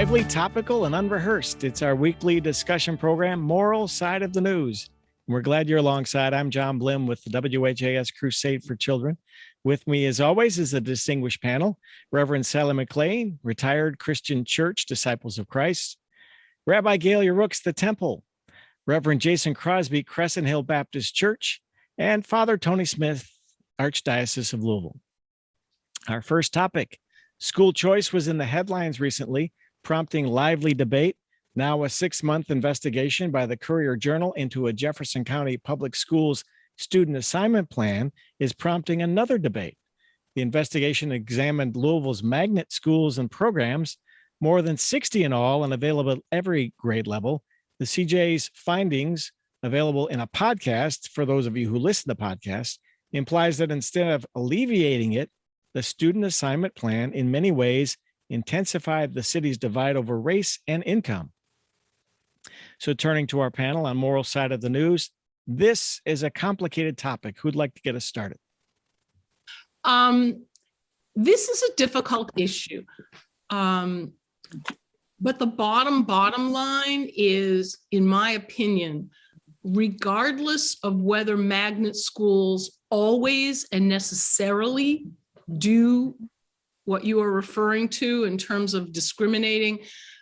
Lively, topical, and unrehearsed. It's our weekly discussion program, Moral Side of the News. We're glad you're alongside. I'm John Blim with the WHAS Crusade for Children. With me, as always, is a distinguished panel. Reverend Sally McClain, retired Christian Church Disciples of Christ. Rabbi Gaylia Rooks, the Temple. Reverend Jason Crosby, Crescent Hill Baptist Church. And Father Tony Smith, Archdiocese of Louisville. Our first topic, school choice was in the headlines recently, prompting lively debate. Now a 6-month investigation by the Courier Journal into a Jefferson County Public Schools student assignment plan is prompting another debate. The investigation examined Louisville's magnet schools and programs, more than 60 in all and available at every grade level. The CJ's findings, available in a podcast for those of you who listen to podcasts, implies that instead of alleviating it, the student assignment plan in many ways intensified the city's divide over race and income. So turning to our panel on moral side of the news, this is a complicated topic. Who'd like to get us started? This is a difficult issue. But the bottom line is, in my opinion, regardless of whether magnet schools always and necessarily do what you are referring to in terms of discriminating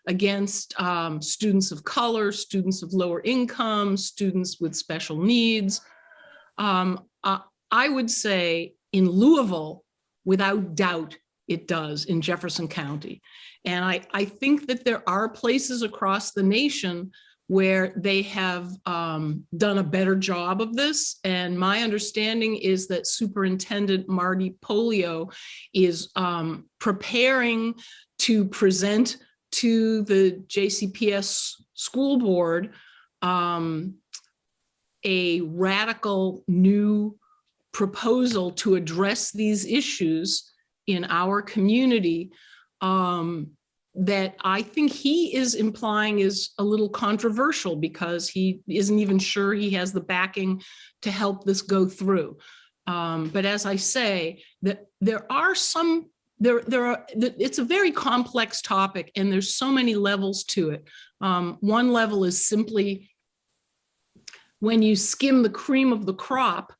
against students of color, students of lower income, students with special needs. I would say in Louisville, without doubt, it does in Jefferson County. And I think that there are places across the nation where they have done a better job of this. And my understanding is that Superintendent Marty Polio is preparing to present to the JCPS school board a radical new proposal to address these issues in our community that I think he is implying is a little controversial because he isn't even sure he has the backing to help this go through. But as I say, that it's a very complex topic and there's so many levels to it. One level is simply when you skim the cream of the crop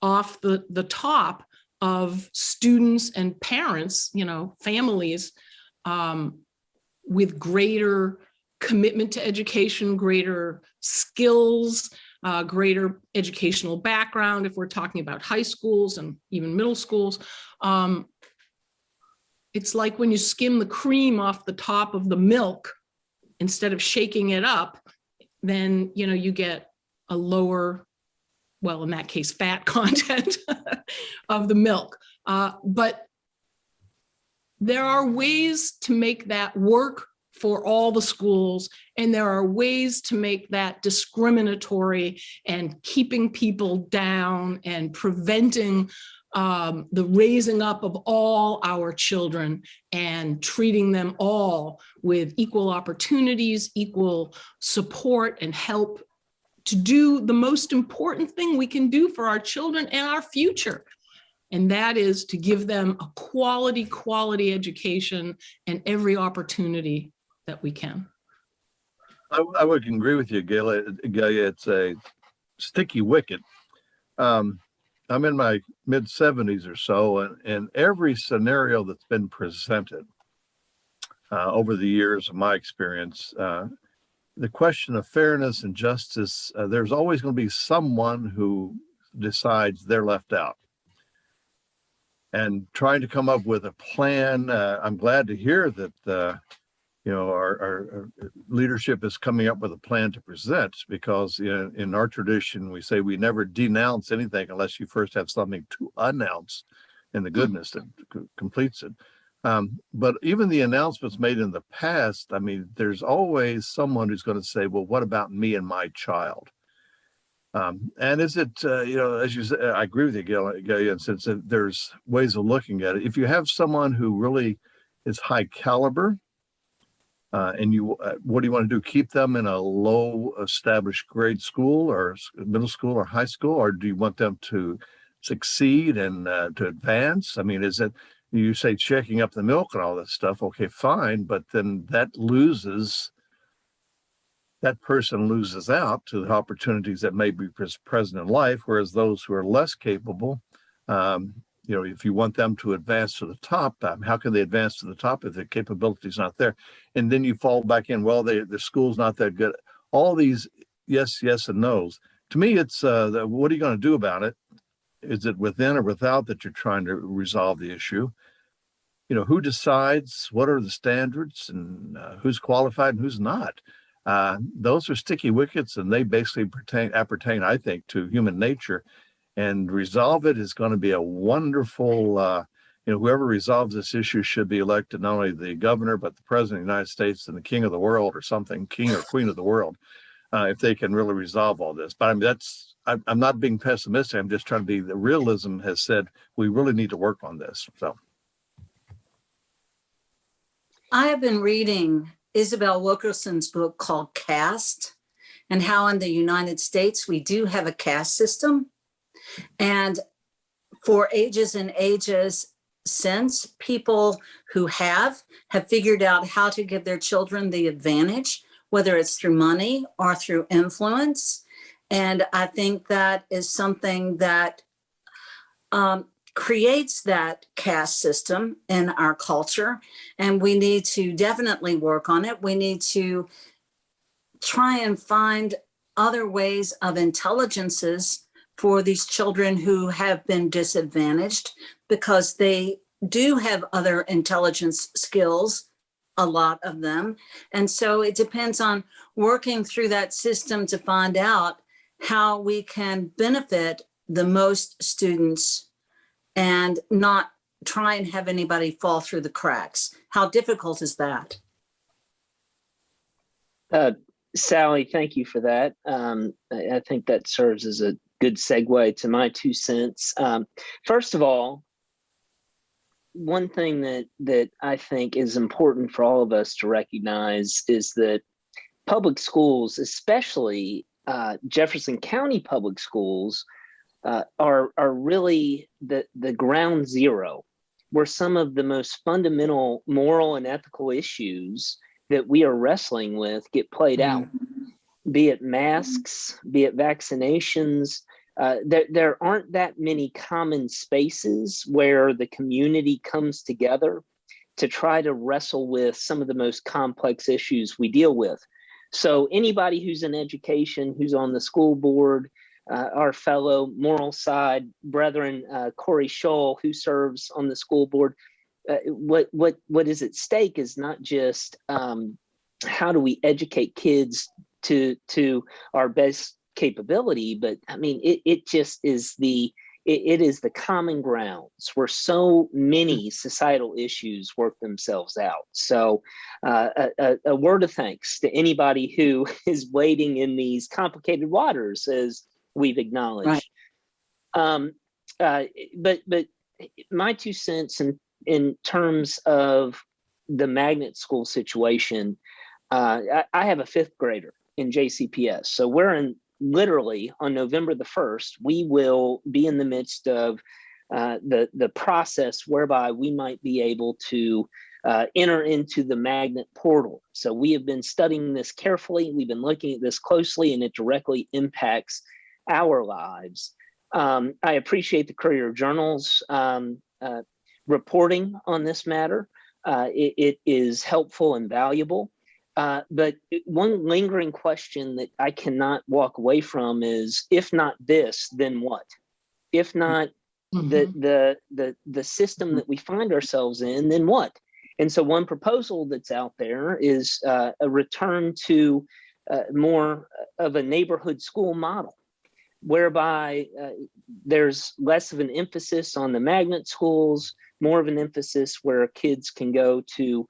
off the top of students and parents, families, with greater commitment to education, greater skills, greater educational background, if we're talking about high schools and even middle schools. It's like when you skim the cream off the top of the milk, instead of shaking it up, then you get a lower, well, in that case, fat content of the milk. But there are ways to make that work for all the schools, and there are ways to make that discriminatory and keeping people down and preventing the raising up of all our children and treating them all with equal opportunities, equal support and help to do the most important thing we can do for our children and our future. And that is to give them a quality education and every opportunity that we can. I would agree with you, Gaylia. It's a sticky wicket. I'm in my mid-70s or so, and every scenario that's been presented over the years of my experience, the question of fairness and justice, there's always going to be someone who decides they're left out. And trying to come up with a plan, I'm glad to hear that our leadership is coming up with a plan to present, because in our tradition, we say we never denounce anything unless you first have something to announce and the goodness that completes it. But even the announcements made in the past, there's always someone who's going to say, well, what about me and my child? And is it, as you said, I agree with you, Gaylia, and since there's ways of looking at it. If you have someone who really is high caliber, and what do you want to do? Keep them in a low established grade school or middle school or high school, or do you want them to succeed and to advance? Is it You say checking up the milk and all that stuff. Okay, fine. But then that person loses out to the opportunities that may be present in life, whereas those who are less capable, if you want them to advance to the top, how can they advance to the top if the capability is not there? And then you fall back in, well, the school's not that good. All these yes, and no's. To me, it's what are you going to do about it? Is it within or without that you're trying to resolve the issue? Who decides? What are the standards, and who's qualified and who's not? Those are sticky wickets, and they basically appertain, I think, to human nature. And resolve it is going to be a wonderful, whoever resolves this issue should be elected not only the governor, but the president of the United States and the king of the world or something, king or queen of the world, if they can really resolve all this. But I mean, I'm not being pessimistic. I'm just trying to be, the realism has said we really need to work on this. So I have been reading Isabel Wilkerson's book called Caste, and how in the United States we do have a caste system. And for ages and ages since, people who have figured out how to give their children the advantage, whether it's through money or through influence. And I think that is something that creates that caste system in our culture. And we need to definitely work on it. We need to try and find other ways of intelligences for these children who have been disadvantaged, because they do have other intelligence skills, a lot of them. And so it depends on working through that system to find out how we can benefit the most students and not try and have anybody fall through the cracks. How difficult is that? Sally, thank you for that. I think that serves as a good segue to my 2 cents. First of all, one thing that I think is important for all of us to recognize is that public schools, especially Jefferson County Public Schools, are really the ground zero where some of the most fundamental moral and ethical issues that we are wrestling with get played out, be it masks, be it vaccinations. There aren't that many common spaces where the community comes together to try to wrestle with some of the most complex issues we deal with. So anybody who's in education, who's on the school board, our fellow moral side brethren, Corey Scholl, who serves on the school board, what is at stake is not just how do we educate kids to our best capability, but I mean it just is it is the common grounds where so many societal issues work themselves out. So a word of thanks to anybody who is wading in these complicated waters, as we've acknowledged. Right. But my 2 cents in terms of the magnet school situation, I have a 5th grader in JCPS. So we're in literally on November the 1st, we will be in the midst of the process whereby we might be able to enter into the magnet portal. So we have been studying this carefully. We've been looking at this closely, and it directly impacts our lives. I appreciate the Courier Journal's reporting on this matter. It is helpful and valuable. But one lingering question that I cannot walk away from is, if not this, then what? If not the system that we find ourselves in, then what? And so one proposal that's out there is a return to more of a neighborhood school model, whereby there's less of an emphasis on the magnet schools, more of an emphasis where kids can go to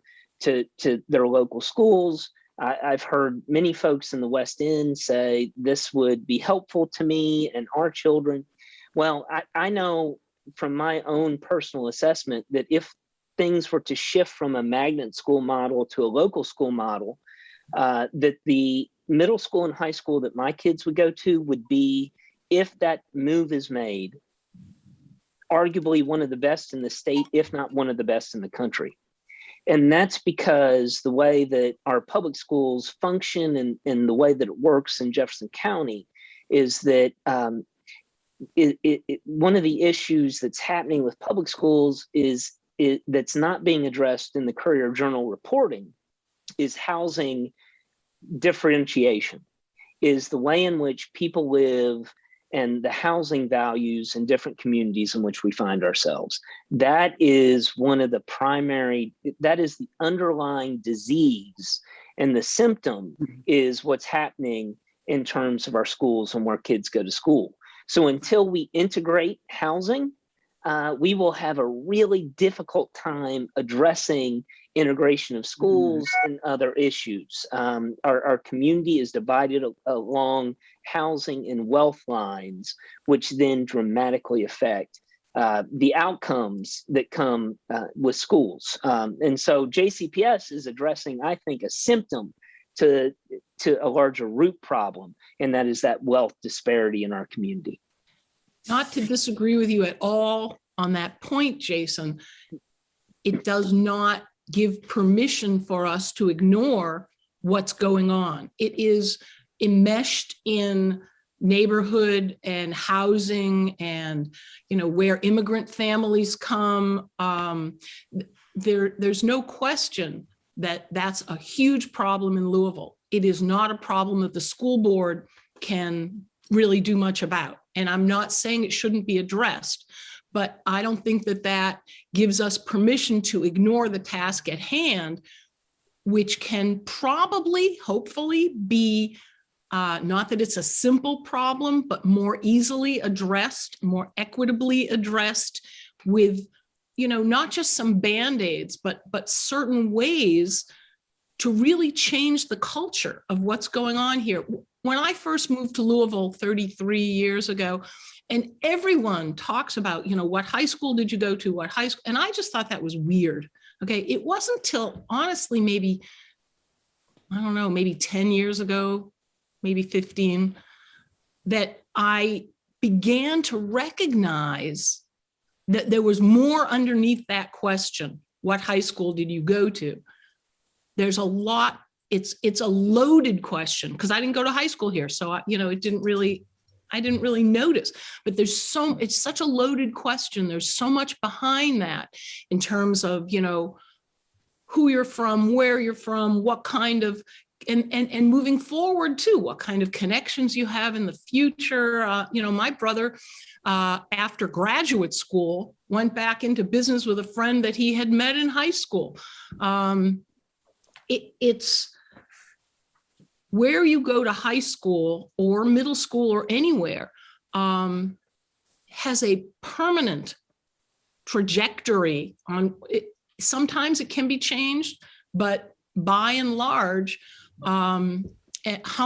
their local schools. I've heard many folks in the West End say this would be helpful to me and our children. Well, I know from my own personal assessment that if things were to shift from a magnet school model to a local school model, that the middle school and high school that my kids would go to would be, if that move is made, arguably one of the best in the state, if not one of the best in the country. And that's because the way that our public schools function and the way that it works in Jefferson County is that one of the issues that's happening with public schools is that's not being addressed in the Courier Journal reporting is housing differentiation, is the way in which people live and the housing values in different communities in which we find ourselves. That is one of the primary, that is the underlying disease, and the symptom is what's happening in terms of our schools and where kids go to school. So until we integrate housing, we will have a really difficult time addressing integration of schools and other issues. Our community is divided along housing and wealth lines, which then dramatically affect the outcomes that come with schools. And so JCPS is addressing, I think, a symptom to a larger root problem, and that is that wealth disparity in our community. Not to disagree with you at all on that point, Jason. It does not give permission for us to ignore what's going on. It is enmeshed in neighborhood and housing and, you know, where immigrant families come. There's no question that that's a huge problem in Louisville. It is not a problem that the school board can really do much about. And I'm not saying it shouldn't be addressed, but I don't think that that gives us permission to ignore the task at hand, which can probably, hopefully, be not that it's a simple problem, but more easily addressed, more equitably addressed with, you know, not just some Band-Aids, but certain ways to really change the culture of what's going on here. When I first moved to Louisville 33 years ago, and everyone talks about, you know, what high school did you go to, what high school, and I just thought that was weird. Okay, it wasn't till honestly, maybe, I don't know, maybe 10 years ago, maybe 15, that I began to recognize that there was more underneath that question. What high school did you go to? There's a lot, it's a loaded question because I didn't go to high school here. So, I didn't really notice, but it's such a loaded question. There's so much behind that in terms of, you know, who you're from, where you're from, what kind of, and moving forward too, what kind of connections you have in the future. My brother, after graduate school, went back into business with a friend that he had met in high school. It's where you go to high school or middle school or anywhere has a permanent trajectory on it. Sometimes it can be changed, but by and large, how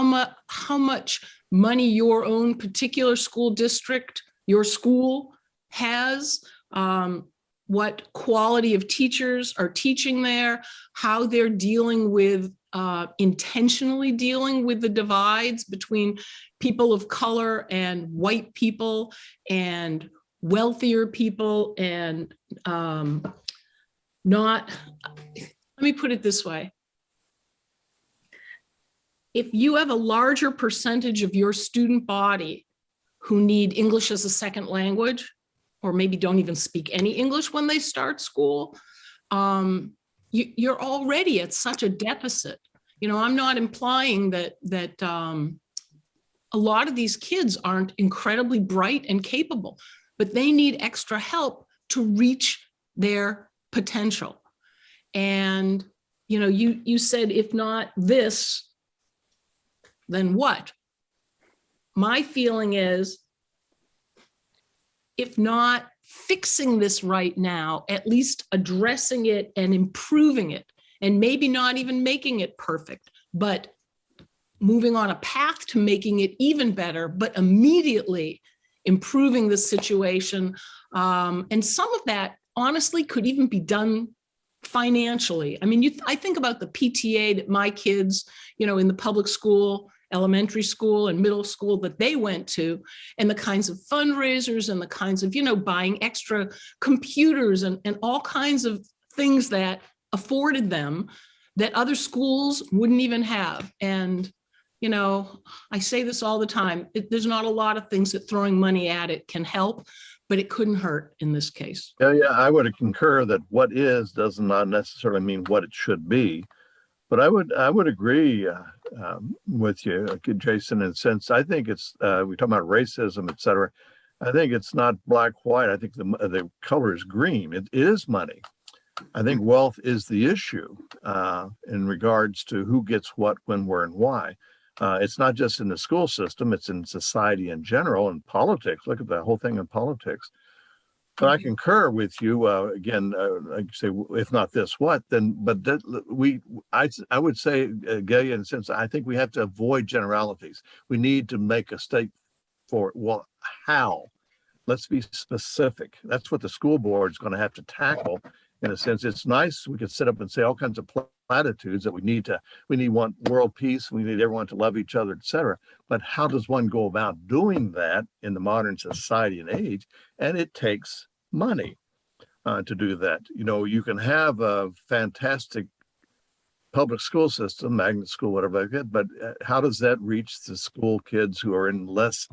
much money your own particular school district, your school has, what quality of teachers are teaching there, how they're dealing with, intentionally dealing with the divides between people of color and white people and wealthier people and not, let me put it this way. If you have a larger percentage of your student body who need English as a second language, or maybe don't even speak any English when they start school, you're already at such a deficit. You know, I'm not implying that a lot of these kids aren't incredibly bright and capable, but they need extra help to reach their potential. And, you know, you said, if not this, then what? My feeling is, if not fixing this right now, at least addressing it and improving it, and maybe not even making it perfect, but moving on a path to making it even better, but immediately improving the situation. And some of that honestly could even be done financially. I mean, I think about the PTA that my kids, you know, in the public school elementary school and middle school that they went to, and the kinds of fundraisers and the kinds of, buying extra computers and all kinds of things that afforded them that other schools wouldn't even have. And, I say this all the time, there's not a lot of things that throwing money at it can help, but it couldn't hurt in this case. Yeah, I would concur that what is does not necessarily mean what it should be. But I would agree with you, Jason, in a sense. I think it's, we talk about racism, et cetera. I think it's not black, white. I think the color is green. It is money. I think wealth is the issue in regards to who gets what, when, where, and why. It's not just in the school system, it's in society in general and politics. Look at the whole thing in politics. But I concur with you again. Like you say, if not this, what then? But I would say, Gaylia, in a sense, I think we have to avoid generalities. We need to make a state for it. Well, how? Let's be specific. That's what the school board is going to have to tackle. In a sense, it's nice we could sit up and say all kinds of platitudes that we want world peace, we need everyone to love each other, et cetera. But how does one go about doing that in the modern society and age? And it takes money to do that. You can have a fantastic public school system, magnet school, whatever like that, but how does that reach the school kids who are in less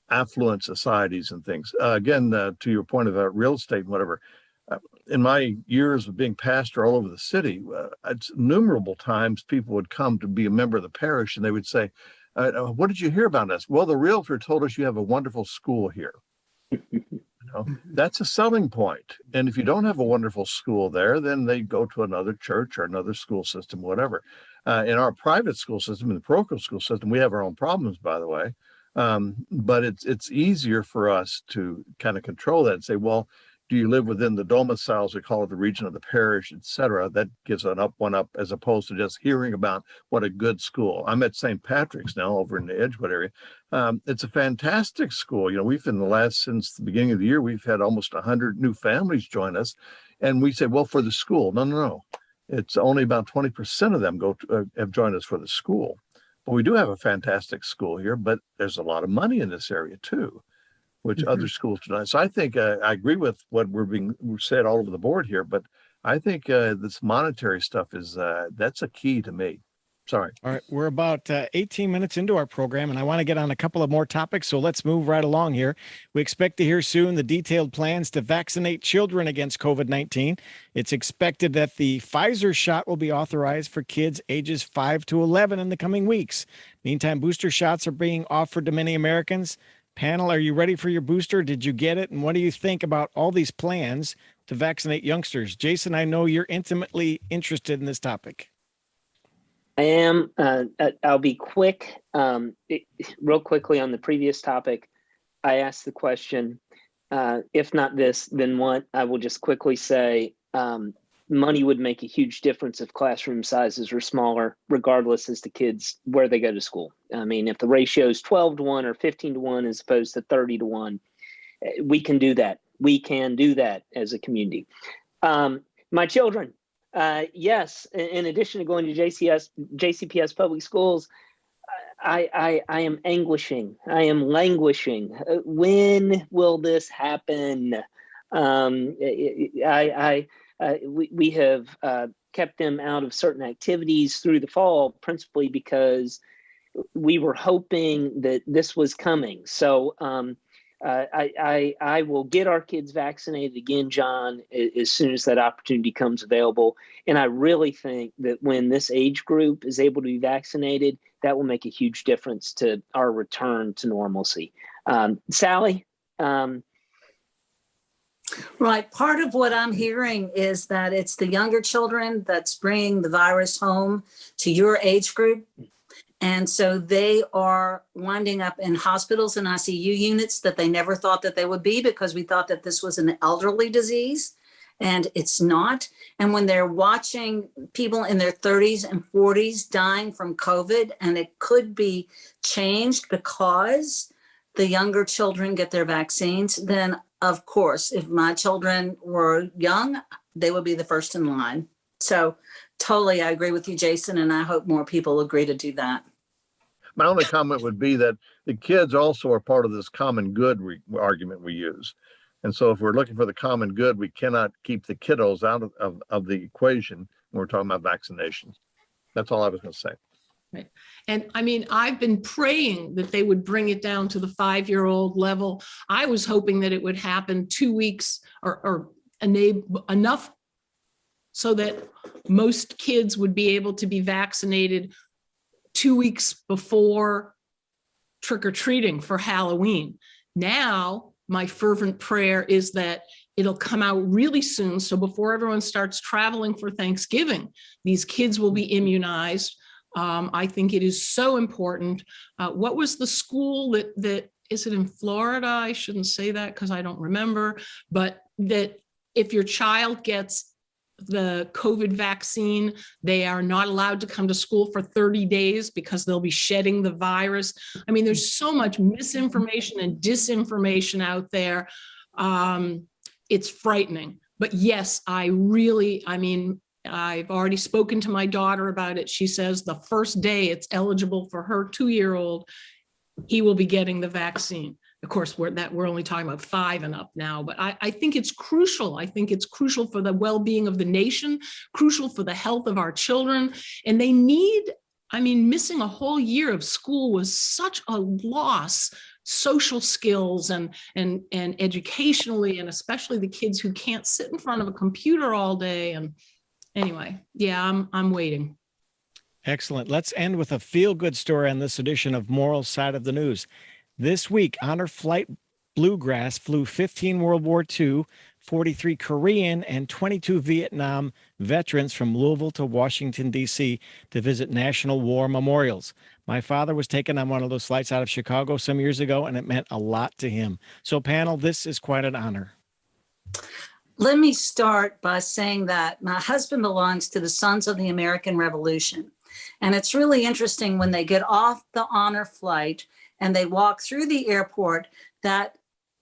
affluent societies and things? Again, to your point about real estate and whatever, in my years of being pastor all over the city, it's innumerable times people would come to be a member of the parish and they would say, what did you hear about us? Well, the realtor told us you have a wonderful school here. That's a selling point. And if you don't have a wonderful school there, then they go to another church or another school system, whatever. In our private school system, in the parochial school system, we have our own problems, by the way. But it's easier for us to kind of control that and say, well, do you live within the domiciles, we call it the region of the parish, et cetera? That gives an up, one up, as opposed to just hearing about what a good school. I'm at St. Patrick's now over in the Edgewood area. It's a fantastic school. Since the beginning of the year, we've had almost 100 new families join us. And we say, well, for the school. No. It's only about 20% of them have joined us for the school. But we do have a fantastic school here, but there's a lot of money in this area too, which other schools do not. So I think I agree with what we're said all over the board here, but I think this monetary stuff that's a key to me. Sorry. All right. We're about 18 minutes into our program, and I want to get on a couple of more topics. So let's move right along here. We expect to hear soon the detailed plans to vaccinate children against COVID-19. It's expected that the Pfizer shot will be authorized for kids ages 5 to 11 in the coming weeks. Meantime, booster shots are being offered to many Americans. Panel, are you ready for your booster? Did you get it? And what do you think about all these plans to vaccinate youngsters? Jason, I know you're intimately interested in this topic. I am. I'll be quick. Real quickly on the previous topic, I asked the question, if not this, then what? I will just quickly say money would make a huge difference if classroom sizes were smaller, regardless as to kids, where they go to school. I mean, if the ratio is 12 to 1 or 15 to 1 as opposed to 30 to 1, we can do that. We can do that as a community. My children, yes, in addition to going to JCPS public schools, I am anguishing. I am languishing. When will this happen? We have kept them out of certain activities through the fall, principally because we were hoping that this was coming. So I will get our kids vaccinated again, John, as soon as that opportunity comes available. And I really think that when this age group is able to be vaccinated, that will make a huge difference to our return to normalcy. Sally? Right. Part of what I'm hearing is that it's the younger children that's bringing the virus home to your age group. And so they are winding up in hospitals and ICU units that they never thought that they would be, because we thought that this was an elderly disease, and it's not. And when they're watching people in their 30s and 40s dying from COVID, and it could be changed because the younger children get their vaccines, then of course, if my children were young, they would be the first in line. So totally, I agree with you, Jason, and I hope more people agree to do that. My only comment would be that the kids also are part of this common good argument we use. And so if we're looking for the common good, we cannot keep the kiddos out of the equation when we're talking about vaccinations. That's all I was going to say. Right. And I mean, I've been praying that they would bring it down to the 5-year-old level. I was hoping that it would happen 2 weeks or enough so that most kids would be able to be vaccinated 2 weeks before trick-or-treating for Halloween. Now, my fervent prayer is that it'll come out really soon. So before everyone starts traveling for Thanksgiving, these kids will be immunized. I think it is so important. What was the school that is it in Florida? I shouldn't say that because I don't remember, but that if your child gets the COVID vaccine, they are not allowed to come to school for 30 days because they'll be shedding the virus. I mean, there's so much misinformation and disinformation out there. It's frightening. But yes, I've already spoken to my daughter about it. She says the first day it's eligible for her 2-year-old, he will be getting the vaccine. Of course, we're only talking about 5 and up now, but I think it's crucial. I think it's crucial for the well-being of the nation, crucial for the health of our children. And they need, missing a whole year of school was such a loss, social skills and educationally, and especially the kids who can't sit in front of a computer all day. And anyway, yeah, I'm waiting. Excellent. Let's end with a feel-good story on this edition of Moral Side of the News. This week, Honor Flight Bluegrass flew 15 World War II, 43 Korean, and 22 Vietnam veterans from Louisville to Washington, D.C. to visit national war memorials. My father was taken on one of those flights out of Chicago some years ago, and it meant a lot to him. So, panel, this is quite an honor. Let me start by saying that my husband belongs to the Sons of the American Revolution. And it's really interesting when they get off the honor flight and they walk through the airport that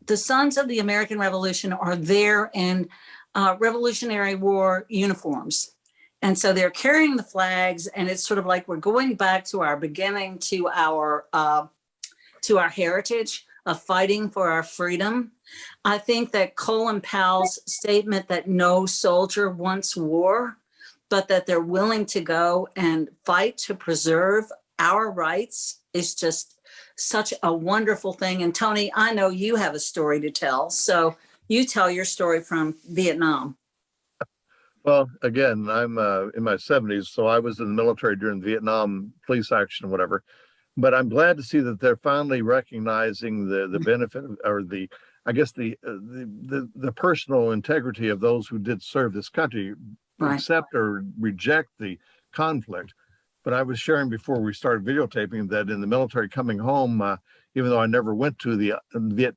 the Sons of the American Revolution are there in Revolutionary War uniforms. And so they're carrying the flags, and it's sort of like we're going back to our beginning, to our heritage of fighting for our freedom. I think that Colin Powell's statement that no soldier wants war, but that they're willing to go and fight to preserve our rights is just such a wonderful thing. And Tony, I know you have a story to tell. So you tell your story from Vietnam. Well, again, I'm in my 70s, so I was in the military during the Vietnam police action, whatever. But I'm glad to see that they're finally recognizing the benefit or the personal integrity of those who did serve this country, right, accept or reject the conflict. But I was sharing before we started videotaping that in the military coming home, even though I never went to the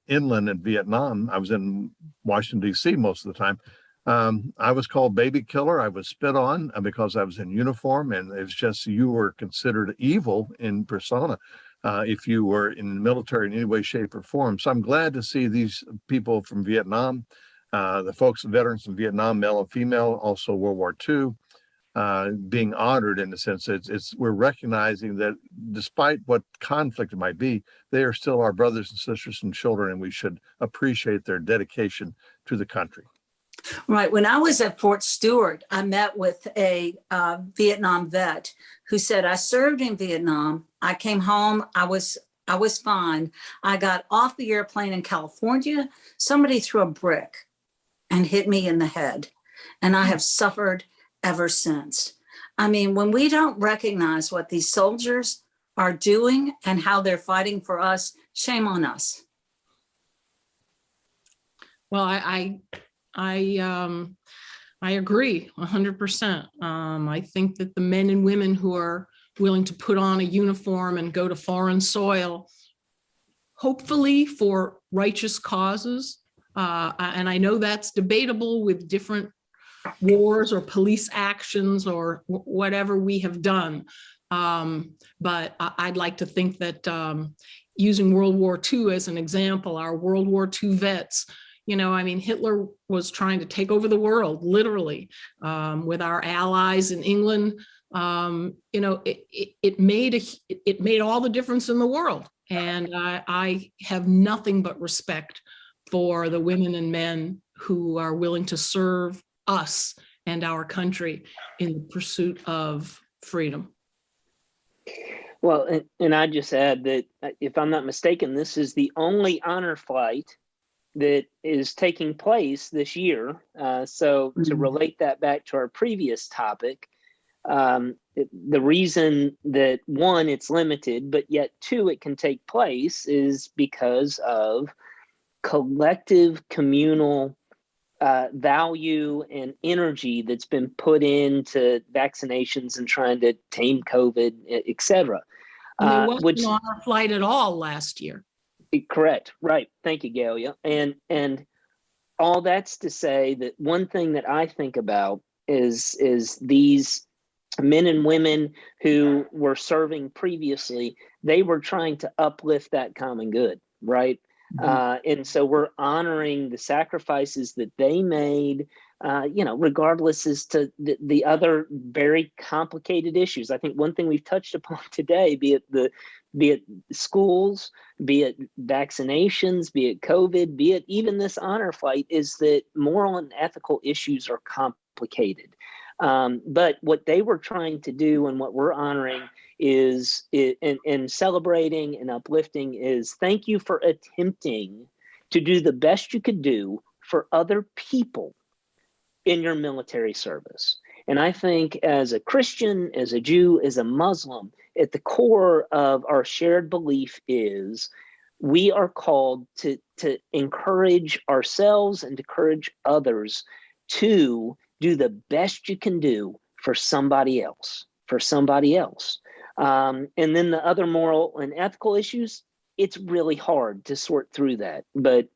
inland in Vietnam, I was in Washington, D.C. most of the time. I was called baby killer. I was spit on because I was in uniform, and it's just you were considered evil in persona if you were in the military in any way, shape, or form. So I'm glad to see these people from Vietnam, the folks, veterans from Vietnam, male and female, also World War II, being honored in the sense that we're recognizing that despite what conflict it might be, they are still our brothers and sisters and children, and we should appreciate their dedication to the country. Right. When I was at Fort Stewart, I met with a Vietnam vet who said, I served in Vietnam. I came home. I was fine. I got off the airplane in California. Somebody threw a brick and hit me in the head. And I have suffered ever since. I mean, when we don't recognize what these soldiers are doing and how they're fighting for us, shame on us. Well, I agree 100%. I think that the men and women who are willing to put on a uniform and go to foreign soil, hopefully for righteous causes, and I know that's debatable with different wars or police actions or whatever we have done. But I'd like to think that using World War II as an example, our World War II vets, Hitler was trying to take over the world, literally, with our allies in England. it made all the difference in the world. And I have nothing but respect for the women and men who are willing to serve us and our country in the pursuit of freedom. Well, and I just add that if I'm not mistaken, this is the only honor flight that is taking place this year. So to relate that back to our previous topic, the reason that one, it's limited, but yet two, it can take place is because of collective communal value and energy that's been put into vaccinations and trying to tame COVID, et cetera. There wasn't an honor flight at all last year. Correct. Right. Thank you, Gaylia. And all that's to say that one thing that I think about is these men and women who were serving previously, they were trying to uplift that common good, right? And so we're honoring the sacrifices that they made, regardless as to the other very complicated issues. I think one thing we've touched upon today, be it schools, be it vaccinations, be it COVID, be it even this honor flight, is that moral and ethical issues are complicated. But what they were trying to do and what we're honoring is and celebrating and uplifting is thank you for attempting to do the best you could do for other people in your military service. And I think as a Christian, as a Jew, as a Muslim, at the core of our shared belief is we are called to encourage ourselves and to encourage others to do the best you can do for somebody else, And then the other moral and ethical issues, it's really hard to sort through that. But,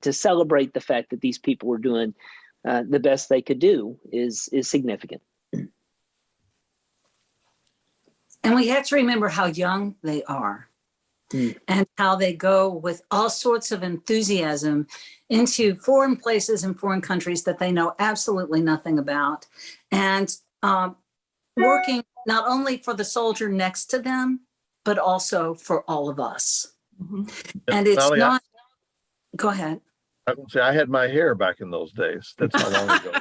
to celebrate the fact that these people were doing the best they could do is significant. And we have to remember how young they are and how they go with all sorts of enthusiasm into foreign places and foreign countries that they know absolutely nothing about. And working not only for the soldier next to them, but also for all of us. And it's Sally, not, go ahead. I can say I had my hair back in those days. That's how long ago.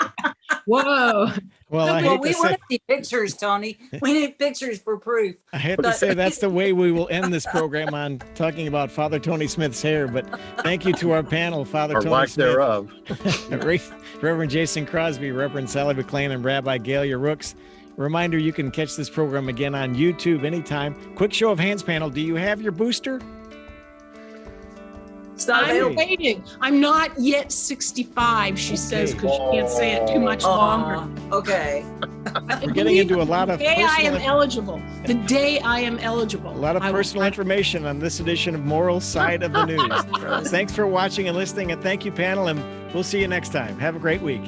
Whoa. Well, We want to see pictures, Tony. We need pictures for proof. I hate to say that's the way we will end this program on talking about Father Tony Smith's hair, but thank you to our panel, Father Or Tony lack Smith, thereof. Reverend Jason Crosby, Reverend Sally McClain, and Rabbi Gaylia Rooks. Reminder, you can catch this program again on YouTube anytime. Quick show of hands panel. Do you have your booster? I'm waiting. I'm not yet 65, she says, because she can't say it too much longer. Okay. We're getting into a lot of The day I am eligible. The day I am eligible. A lot of personal information on this edition of Moral Side of the News. Thanks for watching and listening, and thank you, panel, and we'll see you next time. Have a great week.